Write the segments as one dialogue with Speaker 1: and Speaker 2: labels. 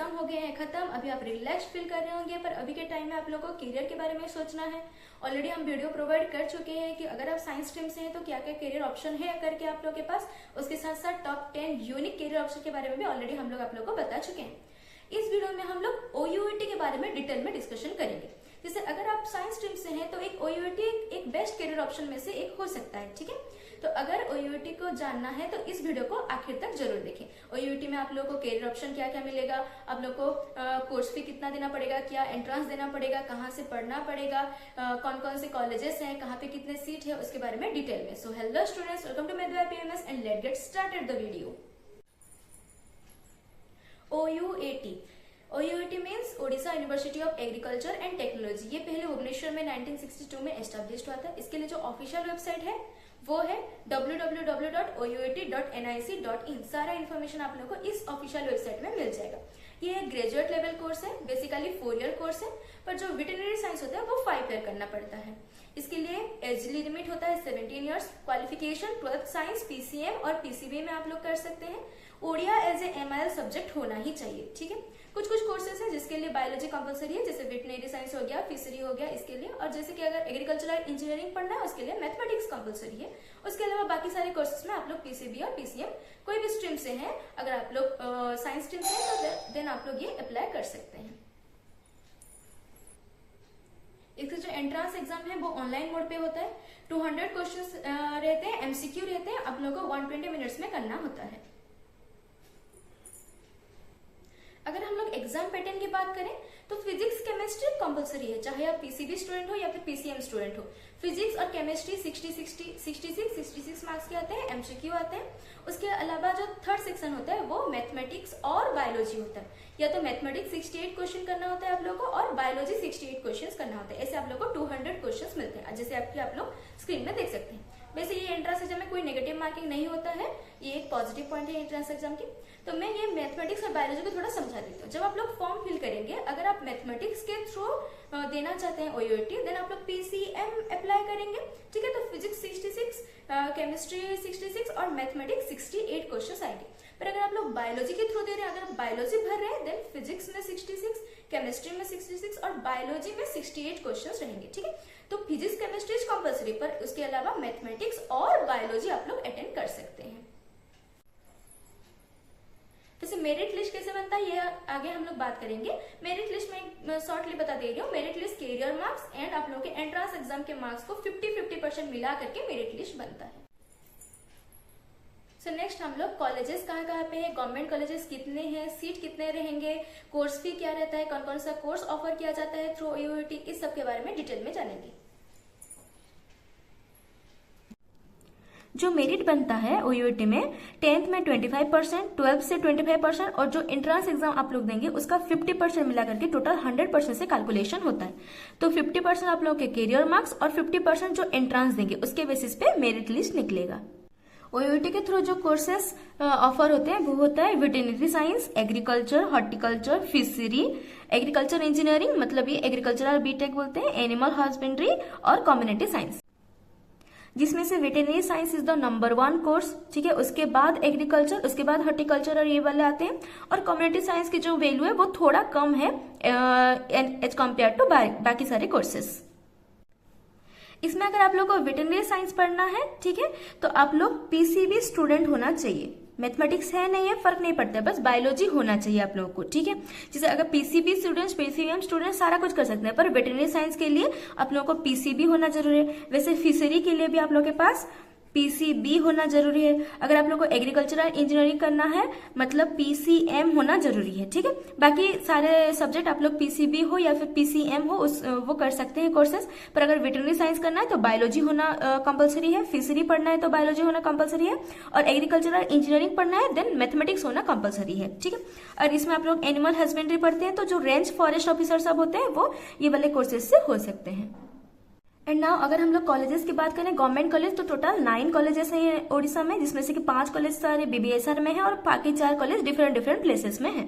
Speaker 1: Exam हो गए हैं खत्म, अभी आप रिलैक्स फील कर रहे होंगे, पर अभी के टाइम में आप लोगों को करियर के बारे में सोचना है। ऑलरेडी हम वीडियो प्रोवाइड कर चुके हैं कि अगर आप साइंस स्ट्रीम से हैं तो क्या क्या करियर ऑप्शन है करके आप लोगों के पास। उसके साथ साथ टॉप 10 यूनिक करियर ऑप्शन के बारे में भी ऑलरेडी हम लोग आप लोगों को बता चुके हैं। इस वीडियो में हम लोग OUET के बारे में डिटेल में डिस्कशन करेंगे। जैसे अगर आप साइंस स्ट्रीम से हैं तो एक OUET एक बेस्ट करियर ऑप्शन में से एक हो सकता है, ठीक है। तो अगर OUET को जानना है तो इस वीडियो को आखिर तक जरूर देखें। OUET में आप लोगों को करियर ऑप्शन क्या क्या मिलेगा, आप लोग को कोर्स फी कितना देना पड़ेगा, क्या एंट्रेंस देना पड़ेगा, कहाँ से पढ़ना पड़ेगा, कौन कौन से कॉलेजेस हैं, कहाँ पे कितने सीट है, उसके बारे में डिटेल में। So hello students, welcome to मेदवा PMS and let's get started the video. OUET means Odisha university of agriculture and technology. ये पहले भुवनेश्वर में 1962 में एस्टेब्लिश हुआ था। इसके लिए जो ऑफिशियल वेबसाइट है वो है www.ouet.nic.in। सारा इन्फॉर्मेशन आप लोगों को इस ऑफिशियल वेबसाइट में मिल जाएगा। ये एक ग्रेजुएट लेवल कोर्स है, बेसिकली 4 ईयर कोर्स है, पर जो वेटरनरी साइंस होता है वो 5 ईयर करना पड़ता है। इसके लिए एज लिमिट होता है 17 years. Qualification 12th science, PCM और PCB में आप लोग कर सकते हैं। Odia as a MIL subject होना ही चाहिए, ठीक है। कुछ कोर्सेज है जिसके लिए बायोलॉजी कंपलसरी है, जैसे वेटरनरी साइंस हो गया, फिशरी हो गया इसके लिए, और जैसे कि अगर एग्रीकल्चरल इंजीनियरिंग पढ़ना है उसके लिए मैथमेटिक्स कंपलसरी है। उसके अलावा बाकी सारे कोर्सेज में आप लोग PCB और PCM कोई भी स्ट्रीम से हैं, अगर आप लोग साइंस स्ट्रीम से हैं तो देन आप लोग ये अप्लाई कर सकते हैं। इसका जो एंट्रेंस एग्जाम है वो ऑनलाइन मोड पे होता है। 200 क्वेश्चंस रहते हैं, MCQ रहते हैं, आप लोगों को 120 मिनट्स में करना होता है। अगर हम लोग एग्जाम पैटर्न की बात करें तो फिजिक्स केमिस्ट्री कंपलसरी है, चाहे आप PCB स्टूडेंट हो या फिर PCM स्टूडेंट हो। फिजिक्स और केमिस्ट्री 66 मार्क्स के आते हैं, MCQ आते हैं। उसके अलावा जो थर्ड सेक्शन होता है वो मैथमेटिक्स और बायोलॉजी होता है। या तो मैथमेटिक्स 68 क्वेश्चन करना होता है आप लोगों को, और बायोलॉजी 68 क्वेश्चन करना होता है। ऐसे आप लोगों को 200 क्वेश्चन मिलते हैं, जैसे आप लोग स्क्रीन में देख सकते हैं। वैसे ये एंट्रेंस एग्जाम में कोई नेगेटिव मार्किंग नहीं होता है, ये एक पॉजिटिव पॉइंट है एंट्रेंस एग्जाम की। तो मैं ये मैथमेटिक्स और बायोलॉजी को थोड़ा समझा देती हूँ। जब आप लोग फॉर्म फिल करेंगे, अगर आप मैथमेटिक्स के थ्रू देना चाहते हैं OUET, देन आप लोग PCM अप्लाई करेंगे, ठीक है। तो फिजिक्स 66, केमिस्ट्री 66 और मैथमेटिक्स 68 क्वेश्चन आएंगे। पर अगर आप लोग बायोलॉजी के थ्रू दे रहे हैं, अगर आप बायोलॉजी भर रहे हैं, देन फिजिक्स में 66, केमिस्ट्री में 66 और बायोलॉजी में 68 क्वेश्चन रहेंगे, ठीक है। तो फिजिक्स केमिस्ट्री कंपलसरी, पर उसके अलावा मैथमेटिक्स और बायोलॉजी आप लोग अटेंड कर सकते हैं। जैसे मेरिट लिस्ट कैसे बनता है ये आगे हम लोग बात करेंगे। मेरिट लिस्ट में शॉर्टली बता दे रही हूँ। Merit list career marks and आप लोगों के एंट्रेंस एग्जाम के मार्क्स को 50-50% मिला करके मेरिट लिस्ट बनता है। सो नेक्स्ट हम लोग कॉलेजेस कहाँ पे है, गवर्नमेंट कॉलेजेस कितने हैं, सीट कितने रहेंगे, कोर्स फी क्या रहता है, कौन कौन सा कोर्स ऑफर किया जाता है थ्रू OUET, इस सब के बारे में डिटेल में जानेंगे। जो मेरिट बनता है OUET में 10th में 25%, 12th से 25% और जो एंट्रेंस एग्जाम आप लोग देंगे उसका 50% मिला करके टोटल 100% से कैलकुलेशन होता है। तो 50% आप लोगों के कैरियर मार्क्स और 50% जो एंट्रेंस देंगे उसके बेसिस पे मेरिट लिस्ट निकलेगा। OUET के थ्रू जो कोर्सेस ऑफर होते हैं वो होता है veterinary science, agriculture, horticulture, fishery, agriculture engineering मतलब ये एग्रीकल्चरल BTech बोलते हैं, एनिमल हस्बेंड्री और कम्युनिटी साइंस, जिसमें से veterinary science is the number 1 course, ठीक है। उसके बाद एग्रीकल्चर, उसके बाद हॉर्टिकल्चर और ये वाले आते हैं। और कम्युनिटी साइंस की जो वैल्यू है वो थोड़ा कम है एज कम्पेयर टू बाकी सारे कोर्सेस। इसमें अगर आप लोग को वेटरनरी साइंस पढ़ना है, ठीक है, तो आप लोग PCB स्टूडेंट होना चाहिए। मैथमेटिक्स है नहीं है फर्क नहीं पड़ता है, बस बायोलॉजी होना चाहिए आप लोगों को, ठीक है। जैसे अगर PCB स्टूडेंट्स, PCM स्टूडेंट्स सारा कुछ कर सकते हैं, पर वेटरनरी साइंस के लिए आप लोगों को PCB होना जरूरी है। वैसे फिशरी के लिए भी आप लोगों के पास PCB होना जरूरी है। अगर आप लोग को एग्रीकल्चरल इंजीनियरिंग करना है मतलब PCM होना जरूरी है, ठीक है। बाकी सारे सब्जेक्ट आप लोग PCB हो या फिर PCM हो वो कर सकते हैं कोर्सेज। पर अगर वेटरनरी साइंस करना है तो बायोलॉजी होना कंपलसरी है, फिशरी पढ़ना है तो बायोलॉजी होना कंपलसरी है, और एग्रीकल्चरल इंजीनियरिंग पढ़ना है देन मैथमेटिक्स होना कंपलसरी है, ठीक है। और इसमें आप लोग एनिमल हस्बेंड्री पढ़ते हैं तो जो रेंज फॉरेस्ट ऑफिसर सब होते हैं वो ये वाले कोर्सेज से हो सकते हैं। एंड नाउ अगर हम लोग कॉलेजेस की बात करें, गवर्नमेंट कॉलेज तो टोटल 9 कॉलेजेस हैं ओडिशा में, जिसमें से कि 5 कॉलेज सारे BBSR में है और बाकी 4 कॉलेज डिफरेंट प्लेसेस में है।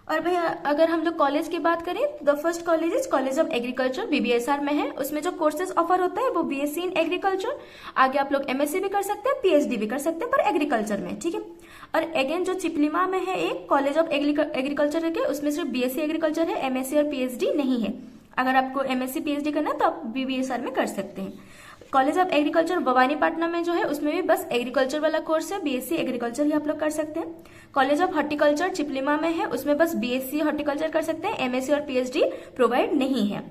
Speaker 1: और भाई अगर हम लोग कॉलेज की बात करें, the first college is college of agriculture, BBSR में है। उसमें जो कोर्सेज ऑफर होता है वो बीएससी इन एग्रीकल्चर, आगे आप लोग एमएससी भी कर सकते हैं, पीएचडी भी कर सकते हैं, पर एग्रीकल्चर में, ठीक है। और अगेन जो चिपलिमा में है एक कॉलेज ऑफ एग्रीकल्चर के, उसमें सिर्फ बीएससी एग्रीकल्चर है, एमएससी और पीएचडी नहीं है। अगर आपको एमएससी पीएचडी करना है तो आप बीबीएसआर में कर सकते हैं। कॉलेज ऑफ एग्रीकल्चर भवानीपटनम में जो है उसमें भी बस एग्रीकल्चर वाला कोर्स है, बीएससी एग्रीकल्चर ही आप लोग कर सकते हैं। कॉलेज ऑफ हॉर्टिकल्चर चिपलिमा में है, उसमें बस बीएससी हॉर्टिकल्चर कर सकते हैं, एमएससी और पीएचडी प्रोवाइड नहीं है।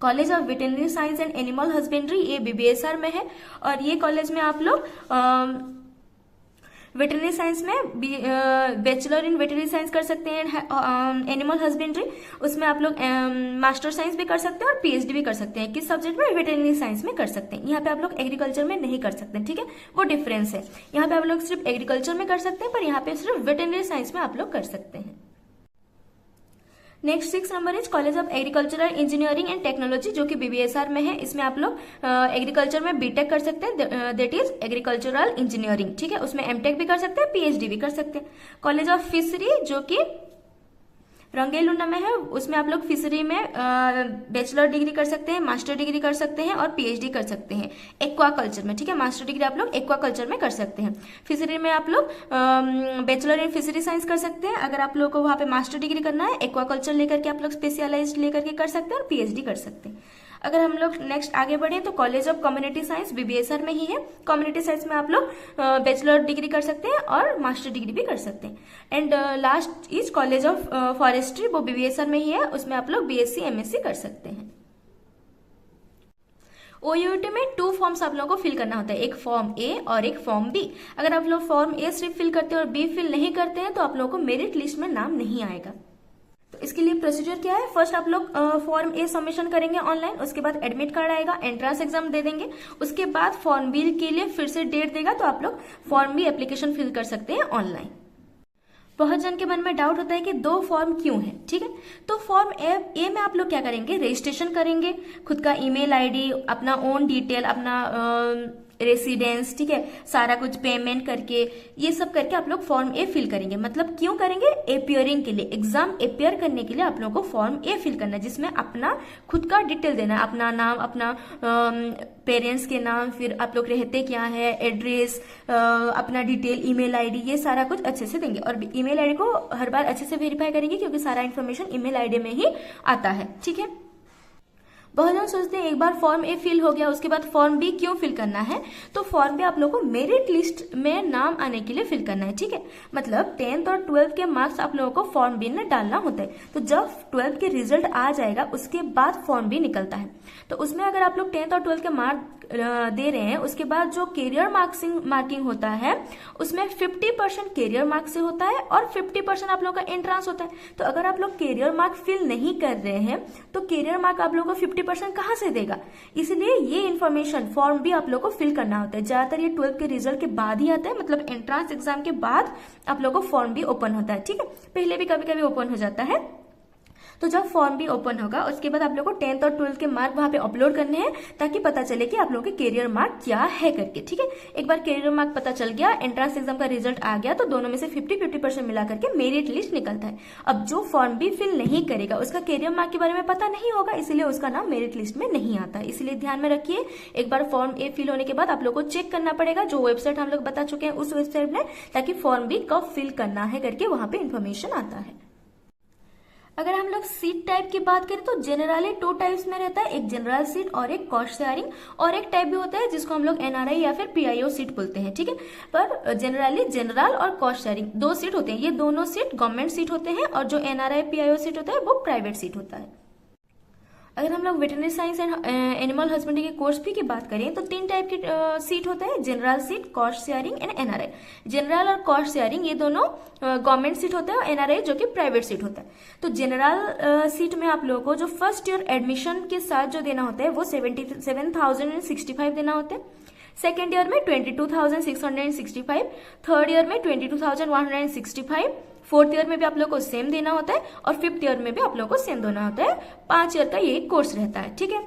Speaker 1: College of veterinary science and animal husbandry, ये बीबीएसआर में है, और ये कॉलेज में आप लोग वेटरनरी साइंस में बैचलर इन वेटरनरी साइंस कर सकते हैं, एनिमल हस्बेंड्री उसमें आप लोग मास्टर साइंस भी कर सकते हैं और पीएचडी भी कर सकते हैं। किस सब्जेक्ट में? वेटरनरी साइंस में कर सकते हैं। यहाँ पे आप लोग एग्रीकल्चर में नहीं कर सकते, ठीक है, वो डिफरेंस है। यहाँ पे आप लोग सिर्फ एग्रीकल्चर में कर सकते हैं, पर यहाँ पे सिर्फ वेटरनरी साइंस में आप लोग कर सकते हैं। Next 6 number is college of agricultural engineering and technology, जो कि बीबीएसआर में है। इसमें आप लोग एग्रीकल्चर में बीटेक कर सकते हैं, दैट इज एग्रीकल्चरल इंजीनियरिंग, ठीक है। उसमें एमटेक भी कर सकते हैं, पीएचडी भी कर सकते हैं। कॉलेज ऑफ फिशरी जो कि रंगेलुंडा में है, उसमें आप लोग फिशरी में बैचलर डिग्री कर सकते हैं, मास्टर डिग्री कर सकते हैं और पीएचडी कर सकते हैं एक्वाकल्चर में, ठीक है। मास्टर डिग्री आप लोग एक्वाकल्चर में कर सकते हैं। फिशरी में आप लोग बैचलर इन फिशरी साइंस कर सकते हैं। अगर आप लोग को वहां पे मास्टर डिग्री करना है, एक्वाकल्चर लेकर के आप लोग स्पेशलाइज्ड लेकर के कर सकते हैं और पीएचडी कर सकते हैं। अगर हम लोग नेक्स्ट आगे बढ़े तो कॉलेज ऑफ कम्युनिटी साइंस बीबीएसआर में ही है। कम्युनिटी साइंस में आप लोग बैचलर डिग्री कर सकते हैं और मास्टर डिग्री भी कर सकते हैं। And last is college of forestry, वो बीबीएसआर में ही है। उसमें आप लोग बीएससी एमएससी कर सकते हैं। ओयूटी में 2 फॉर्म्स आप लोगों को फिल करना होता है, एक फॉर्म ए और एक फॉर्म बी। अगर आप लोग फॉर्म ए सिर्फ फिल करते हैं और बी फिल नहीं करते हैं तो आप लोगों को मेरिट लिस्ट में नाम नहीं आएगा। तो इसके लिए प्रोसीजर क्या है? फर्स्ट आप लोग फॉर्म ए सबमिशन करेंगे ऑनलाइन, उसके बाद एडमिट कार्ड आएगा, एंट्रेंस एग्जाम दे देंगे, उसके बाद फॉर्म बी के लिए फिर से डेट देगा, तो आप लोग फॉर्म बी एप्लीकेशन फिल कर सकते हैं ऑनलाइन। बहुत जन के मन में डाउट होता है कि 2 फॉर्म क्यों है, ठीक है। तो फॉर्म ए में आप लोग क्या करेंगे? रजिस्ट्रेशन करेंगे, खुद का ईमेल आईडी, अपना ओन डिटेल, अपना रेसिडेंस, ठीक है, सारा कुछ पेमेंट करके, ये सब करके आप लोग फॉर्म ए फिल करेंगे। मतलब क्यों करेंगे? अपियरिंग के लिए, एग्जाम अपियर करने के लिए आप लोगों को फॉर्म ए फिल करना है, जिसमें अपना खुद का डिटेल देना है, अपना नाम, अपना पेरेंट्स के नाम, फिर आप लोग रहते क्या है, एड्रेस, अपना डिटेल, ईमेल आईडी, ये सारा कुछ अच्छे से देंगे। और ईमेल आईडी को हर बार अच्छे से वेरीफाई करेंगे, क्योंकि सारा इन्फॉर्मेशन ईमेल आईडी में ही आता है, ठीक है। बहुत जन सोचते हैं एक बार फॉर्म ए फिल हो गया उसके बाद फॉर्म बी क्यों फिल करना है? तो फॉर्म बी आप लोगों को मेरिट लिस्ट में नाम आने के लिए फिल करना है, ठीक है। मतलब 10th और 12th के मार्क्स आप लोगों को फॉर्म बी में डालना होता है। तो जब 12th के रिजल्ट आ जाएगा उसके बाद फॉर्म बी निकलता है। तो उसमें अगर आप लोग 10th और 12th के मार्क दे रहे हैं, उसके बाद जो कैरियर मार्किंग होता है उसमें 50% कैरियर मार्क से होता है और 50% आप लोग का एंट्रांस होता है। तो अगर आप लोग कैरियर मार्क फिल नहीं कर रहे हैं तो कैरियर मार्क आप लोग को 50% कहां से देगा? इसलिए ये इन्फॉर्मेशन फॉर्म भी आप लोग को फिल करना होता है। ज्यादातर ये 12th के रिजल्ट के बाद ही आता है, मतलब एंट्रांस एग्जाम के बाद आप लोग को फॉर्म भी ओपन होता है, ठीक है। पहले भी कभी कभी ओपन हो जाता है। तो जब फॉर्म भी ओपन होगा उसके बाद आप लोग को 10th और 12th के मार्क वहां पे अपलोड करने हैं, ताकि पता चले कि आप लोग के कैरियर मार्क क्या है करके, ठीक है। एक बार कैरियर मार्क पता चल गया, एंट्रेंस एग्जाम का रिजल्ट आ गया, तो दोनों में से 50-50% मिला करके मेरिट लिस्ट निकलता है। अब जो फॉर्म भी फिल नहीं करेगा उसका कैरियर मार्क के बारे में पता नहीं होगा, इसलिए उसका नाम मेरिट लिस्ट में नहीं आता। इसलिए ध्यान में रखिए, एक बार फॉर्म ए फिल होने के बाद आप लोग को चेक करना पड़ेगा, जो वेबसाइट हम लोग बता चुके हैं उस वेबसाइट में, ताकि फॉर्म बी कब फिल करना है करके वहां पे इन्फॉर्मेशन आता है। अगर हम लोग सीट टाइप की बात करें तो जनरली 2 टाइप्स में रहता है, एक जनरल सीट और एक कॉस्ट शेयरिंग, और एक टाइप भी होता है जिसको हम लोग एनआरआई या फिर पीआईओ सीट बोलते हैं, ठीक है। पर जनरली जनरल और कॉस्ट शेयरिंग 2 सीट होते हैं। ये दोनों सीट गवर्नमेंट सीट होते हैं और जो एनआरआई पीआईओ सीट होता है वो प्राइवेट सीट होता है। अगर हम लोग veterinary science and animal husbandry के कोर्स फी की बात करें तो 3 टाइप की सीट होता है, general seat, cost sharing and NRI. General और कॉस्ट शेयरिंग ये दोनों गवर्नमेंट सीट होता है और एनआरआई जो कि प्राइवेट सीट होता है। तो जनरल सीट में आप लोगों को जो फर्स्ट ईयर एडमिशन के साथ जो देना होता है वो 77,065 देना होता है। सेकेंड ईयर में 22,665, थर्ड ईयर में 22,165, फोर्थ ईयर में भी आप लोग को सेम देना होता है और 5th ईयर में भी आप लोग को सेम देना होता है। 5 ईयर का ये कोर्स रहता है, ठीक है।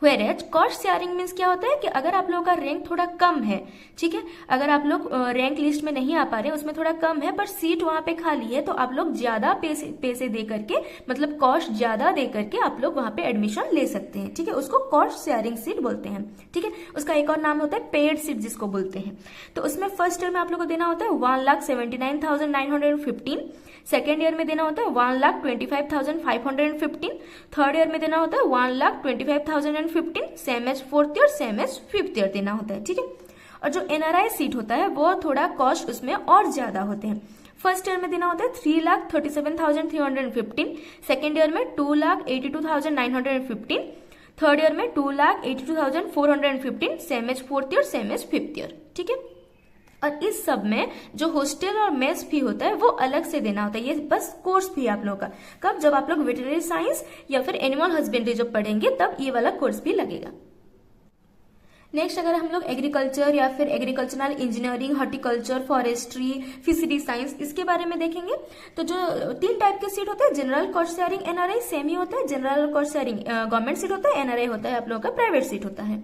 Speaker 1: Whereas कॉस्ट शेयरिंग मीन्स क्या होता है कि अगर आप लोगों का रैंक थोड़ा कम है, ठीक है, अगर आप लोग रैंक लिस्ट में नहीं आ पा रहे, उसमें थोड़ा कम है पर सीट वहां पे खाली है, तो आप लोग ज्यादा पैसे दे करके, मतलब कॉस्ट ज्यादा दे करके आप लोग वहां पे एडमिशन ले सकते हैं, ठीक है, उसको कॉस्ट शेयरिंग सीट बोलते हैं, ठीक है। उसका एक और नाम होता है पेड सीट जिसको बोलते हैं। तो उसमें फर्स्ट ईयर में आप लोग को देना होता है 1,79,915, सेकेंड ईयर में देना होता है 1,25,515, थर्ड ईयर में देना होता है 1,25,015, same as fourth year, same as fifth year देना होता है, ठीक है। और जो एनआरआई सीट होता है वो थोड़ा कॉस्ट उसमें और ज्यादा होते हैं। फर्स्ट ईयर में देना होता है 3,37,315, सेकेंड ईयर में 2,82,915, थर्ड ईयर में 2,82,415, same as fourth year, same as fifth year, ठीक है। और इस सब में जो हॉस्टल और मेस फी होता है वो अलग से देना होता है, ये बस कोर्स फी आप लोगों का। कब? जब आप लोग वेटरनरी साइंस या फिर एनिमल हस्बेंड्री जब पढ़ेंगे तब ये वाला कोर्स फी लगेगा। नेक्स्ट, अगर हम लोग एग्रीकल्चर या फिर agricultural engineering, horticulture, forestry, fishery science, इसके बारे में देखेंगे तो जो 3 टाइप के सीट होते हैं, general cost sharing, NRI same ही होता है। General cost sharing government seat होता है, एनआरआई होता है आप लोगों का प्राइवेट सीट होता है।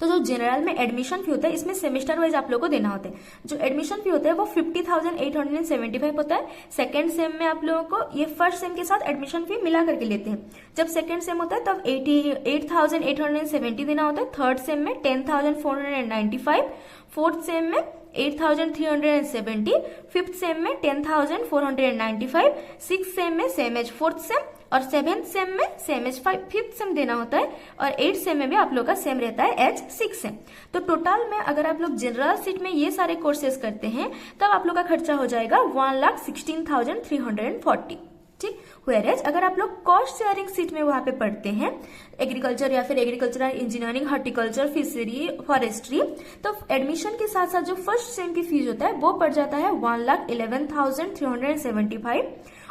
Speaker 1: तो जो जनरल में एडमिशन फी होता है इसमें सेमेस्टर वाइज आप लोगों को देना होता है। जो एडमिशन फी होता है वो 50,875 होता है। सेकेंड सेम में आप लोगों को ये फर्स्ट सेम के साथ एडमिशन फी मिला करके लेते हैं। जब सेकेंड सेम होता है तब 88,870 देना होता है। थर्ड सेम में 10,495, फोर्थ सेम में 8,370, फिफ्थ सेम में 10,495, सिक्स सेम में सेम एज फोर्थ सेम, और सेवेंथ सेम में सेम एज फिफ्थ सेम देना होता है, और एट सेम में भी आप लोग का सेम रहता है एज सिक्स सेम। तो टोटल में अगर आप लोग जनरल सीट में ये सारे कोर्सेज करते हैं तब आप लोग का खर्चा हो जाएगा 1,16,340, ठीक। व्हेयरएज अगर आप लोग कॉस्ट शेयरिंग सीट में वहां पे पढ़ते हैं, एग्रीकल्चर या फिर agricultural engineering, horticulture, fishery, forestry, तो एडमिशन के साथ साथ जो फर्स्ट सेम की फीस होता है वो पड़ जाता है 1,11,375,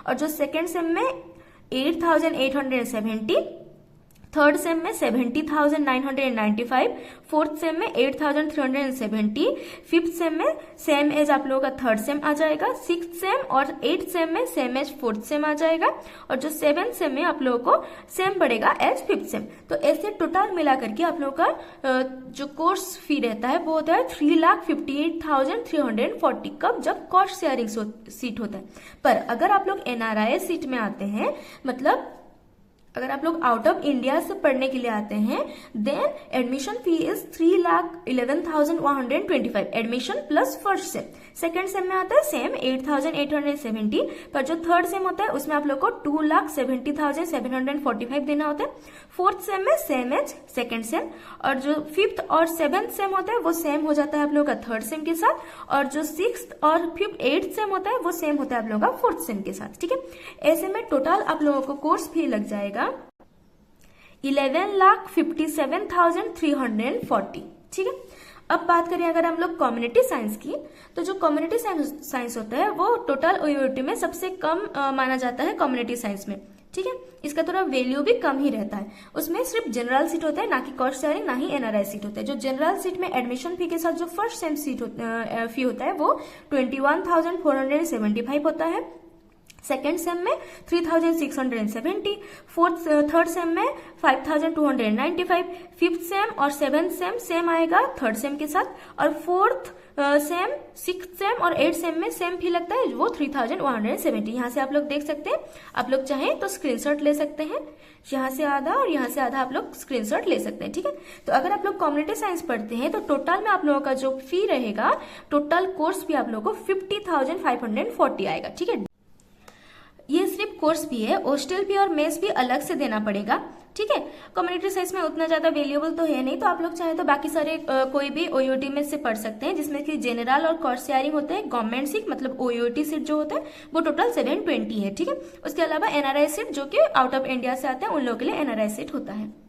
Speaker 1: और जो सेकेंड सेम में 8,870, थर्ड सेम में 70,995, फोर्थ सेम में 8,370, फिफ्थ सेम में सेम एज आप लोगों का थर्ड सेम आ जाएगा, सिक्स सेम और एट सेम में सेम एज फोर्थ सेम आ जाएगा, और जो सेवेंथ सेम में आप लोगों को सेम पड़ेगा एज फिफ्थ सेम। तो ऐसे टोटल मिला करके आप लोगों का जो कोर्स फी रहता है वो होता है 3,58,340। कब? जब कॉस्ट शेयरिंग सीट होता है। पर अगर आप लोग एनआरआई सीट में आते हैं, मतलब अगर आप लोग आउट ऑफ इंडिया से पढ़ने के लिए आते हैं, then admission fee is 3,11,125, admission plus first sem. Second sem में आता है सेम 8,870, पर जो थर्ड सेम होता है उसमें आप लोग को 2,70,745 देना होता है। फोर्थ सेम में सेम एज सेकेंड सेम, और जो फिफ्थ और सेवेंथ सेम होता है वो सेम हो जाता है आप लोगों का थर्ड सेम के साथ, और जो सिक्स और फिफ्थ एट्थ सेम होता है वो सेम होता है आप लोगों का फोर्थ सेम के साथ, ठीक है। ऐसे में टोटल आप लोगों को कोर्स फी लग जाएगा 11,57,340, ठीक है। अब बात करें अगर हम लोग कम्युनिटी साइंस की, तो जो कम्युनिटी साइंस होता है वो टोटल ओयूटी में सबसे कम माना जाता है कम्युनिटी साइंस में, ठीक है। इसका थोड़ा वैल्यू भी कम ही रहता है। उसमें सिर्फ जनरल सीट होता है, ना कि कॉस्ट शेयरिंग, ना ही एनआरआई सीट होता है। जो जनरल सीट में एडमिशन फी के साथ जो फर्स्ट सेम फी होता है वो 21,475 होता है। सेकेंड सेम में 3,670, थर्ड सेम में 5,295, फिफ्थ सेम और सेवेंथ सेम आएगा थर्ड सेम के साथ, और फोर्थ सेम, सिक्स सेम और एट सेम में सेम फी लगता है वो 3,170। यहाँ से आप लोग देख सकते हैं, आप लोग चाहें तो स्क्रीनशॉट ले सकते हैं, यहाँ से आधा और यहाँ से आधा आप लोग स्क्रीनशॉट ले सकते हैं, ठीक है। तो अगर आप लोग कम्युनिटी साइंस पढ़ते हैं तो टोटल में आप लोगों का जो फी रहेगा, टोटल कोर्स फी आप लोगों को 50,540 आएगा, ठीक है। ये सिर्फ कोर्स फी है, हॉस्टल फी और मेस फी अलग से देना पड़ेगा, ठीक है। कम्युनिटी साइंस में उतना ज्यादा वेल्यूएबल तो है नहीं, तो आप लोग चाहे तो बाकी सारे कोई भी ओयूटी में से पढ़ सकते हैं, जिसमें कि जनरल और कॉस्ट शेयरिंग होता है। गवर्नमेंट सीट मतलब ओयूटी सीट जो होता है वो टोटल 720 है, ठीक है। उसके अलावा एनआरआई सीट जो कि आउट ऑफ इंडिया से आते हैं उन लोगों के लिए एनआरआई सीट होता है।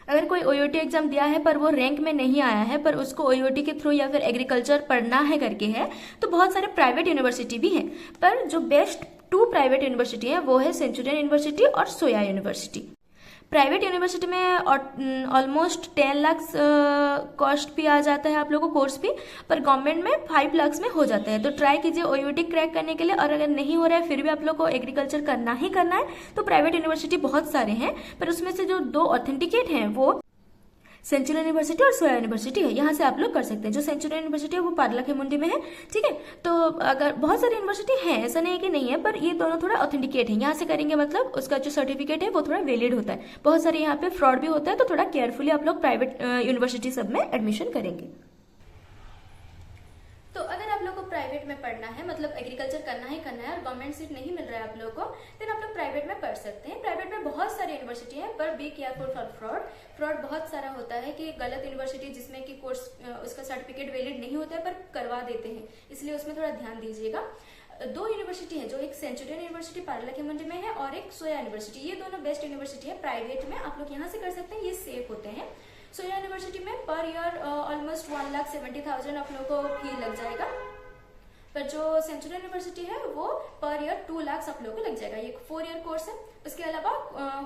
Speaker 1: अगर कोई ओयूटी एग्जाम दिया है पर वो रैंक में नहीं आया है, पर उसको ओयूटी के थ्रू या फिर एग्रीकल्चर पढ़ना है करके है, तो बहुत सारे प्राइवेट यूनिवर्सिटी भी हैं, पर जो बेस्ट 2 प्राइवेट यूनिवर्सिटी है वो है सेंचुरियन यूनिवर्सिटी और सोया यूनिवर्सिटी। प्राइवेट यूनिवर्सिटी में ऑलमोस्ट 10 लाख कॉस्ट भी आ जाता है आप लोगों को कोर्स भी, पर गवर्नमेंट में 5 लाख में हो जाता है। तो ट्राई कीजिए ओयूटी क्रैक करने के लिए, और अगर नहीं हो रहा है फिर भी आप लोग को एग्रीकल्चर करना ही करना है तो प्राइवेट यूनिवर्सिटी बहुत सारे हैं, पर उसमें से जो 2 ऑथेंटिकेट हैं वो सेंचुरी यूनिवर्सिटी और सोया यूनिवर्सिटी है, यहाँ से आप लोग कर सकते हैं। जो सेंचुरी यूनिवर्सिटी है वो पारलाखेमुंडी में है, ठीक है। तो अगर बहुत सारी यूनिवर्सिटी है, ऐसा नहीं है कि नहीं है, पर ये दोनों थोड़ा ऑथेंटिकेट है, यहाँ से करेंगे मतलब उसका जो सर्टिफिकेट है वो थोड़ा वैलिड होता है। बहुत सारे यहाँ पे फ्रॉड भी होता है, तो थोड़ा केयरफुली आप लोग प्राइवेट यूनिवर्सिटी सब में एडमिशन करेंगे। तो अगर आप लोग को प्राइवेट में पढ़ना है, मतलब एग्रीकल्चर करना ही करना है और गवर्नमेंट सीट नहीं मिल रहा है आप लोग को, देन आप लोग प्राइवेट में पढ़ सकते हैं। प्राइवेट में बहुत सारी यूनिवर्सिटी है, पर बी केयरफुल फॉर फ्रॉड बहुत सारा होता है कि गलत यूनिवर्सिटी जिसमें कि कोर्स उसका सर्टिफिकेट वैलिड नहीं होता है पर करवा देते हैं, इसलिए उसमें थोड़ा ध्यान दीजिएगा। 2 यूनिवर्सिटी है, जो एक सेंचुरियन यूनिवर्सिटी पारलाखेमुंडी में है और एक सोया यूनिवर्सिटी, ये दोनों बेस्ट यूनिवर्सिटी है प्राइवेट में, आप लोग यहाँ से कर सकते हैं, ये सेफ होते हैं। सोया यूनिवर्सिटी में पर ईयर ऑलमोस्ट 1,70,000 आप लोगों को फी लग जाएगा, पर जो सेंचुरी यूनिवर्सिटी है वो पर ईयर 2 लाख आप लोगों को लग जाएगा। ये 4 ईयर कोर्स है, उसके अलावा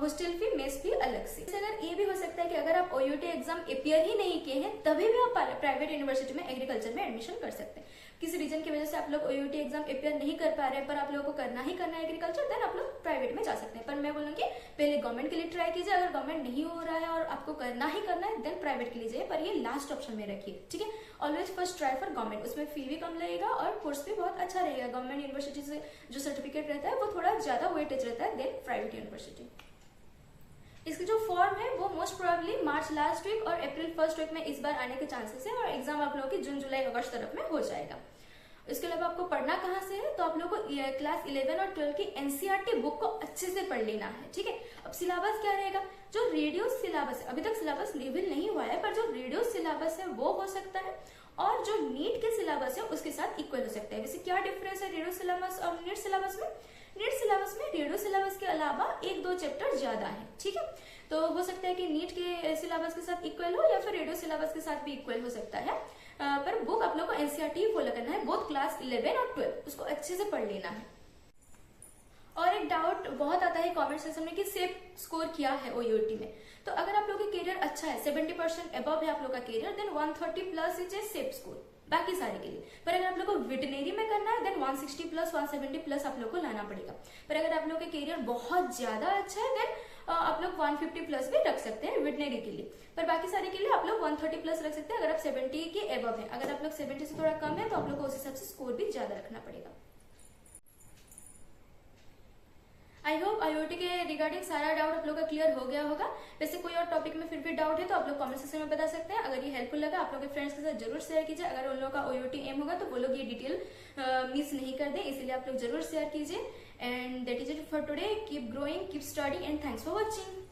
Speaker 1: हॉस्टल फी, मेस फी अलग से। अगर ये भी हो सकता है कि अगर आप ओयूटी एग्जाम अपियर ही नहीं किए हैं तभी भी आप प्राइवेट यूनिवर्सिटी में एग्रीकल्चर में एडमिशन कर सकते हैं। किसी रीजन की वजह से आप लोग ओयूटी एग्जाम अपियर नहीं कर पा रहे हैं पर आप लोगों को करना ही करना है एग्रीकल्चर, देन आप लोग प्राइवेट में जा सकते हैं। पर मैं बोलूंगी पहले गवर्नमेंट के लिए ट्राई कीजिए, अगर गवर्नमेंट नहीं हो रहा है और आपको करना ही करना है देन प्राइवेट के लिए जाइए, पर ये लास्ट ऑप्शन में रखिए, ठीक है। Always first try for government, उसमें फी भी कम लगेगा और कोर्स भी बहुत अच्छा रहेगा। गवर्नमेंट यूनिवर्सिटी से जो सर्टिफिकेट रहता है वो थोड़ा ज्यादा वेटेज रहता है देन प्राइवेट यूनिवर्सिटी। इसकी जो फॉर्म है वो मोस्ट प्रोबेबली मार्च लास्ट वीक और अप्रैल फर्स्ट वीक में इस बार आने के चांसेस है, और एग्जाम आप लोगों की जून जुलाई अगस्त तरफ में हो जाएगा। इसके अलावा आपको पढ़ना कहाँ से है, तो आप लोगों को क्लास 11 और 12 की एनसीईआरटी बुक को अच्छे से पढ़ लेना है, ठीक है। अब सिलेबस क्या रहेगा, जो रेडियो सिलेबस है, अभी तक सिलेबस रिवील नहीं हुआ है, पर जो रेडियो सिलेबस है वो हो सकता है और जो नीट के सिलेबस है उसके साथ इक्वल हो सकता है। वैसे क्या डिफरेंस है रेडियो सिलेबस और नीट सिलेबस में, नीट सिलेबस में रेडियो सिलेबस के अलावा 1-2 चैप्टर ज्यादा है, ठीक है। तो हो सकता है कि नीट के सिलेबस के साथ इक्वल हो या फिर रेडियो सिलेबस के साथ भी इक्वल हो सकता है, पर बुक आप लोग को एनसीईआरटी ही फॉलो करना है, बोथ क्लास 11 और 12 उसको अच्छे से पढ़ लेना है। और एक डाउट बहुत आता है कमेंट सेक्शन में कि सेफ स्कोर किया है ओयूटी में, तो अगर आप लोग का करियर अच्छा है, 70% अबव है आप लोग का career, then 130 plus is a safe score बाकी सारे के लिए। पर अगर आप लोग को वेटनरी में करना है देन 160 प्लस 170 प्लस आप लोग को लाना पड़ेगा। पर अगर आप लोग का करियर बहुत ज्यादा अच्छा है देन आप लोग 150 प्लस भी रख सकते हैं वेटनरी के लिए, पर बाकी सारे के लिए आप लोग 130 प्लस रख सकते हैं अगर आप 70 के एबव है। अगर आप लोग 70 से थोड़ा कम है तो आप लोग को उस हिसाब से स्कोर भी ज्यादा रखना पड़ेगा। आई होप आईओटी के रिगार्डिंग सारा डाउट आप लोग का क्लियर हो गया होगा। वैसे कोई और टॉपिक में फिर भी डाउट है तो आप लोग कमेंट सेक्शन में बता सकते हैं। अगर ये हेल्पफुल लगा आप लोग के फ्रेंड्स के साथ जरूर शेयर कीजिए। अगर उन लोगों का ओयूटी एम होगा तो वो लोग ये डिटेल मिस नहीं कर दें, इसलिए आप लोग जरूर शेयर कीजिए। And that is it for today. Keep growing, keep studying and thanks for watching.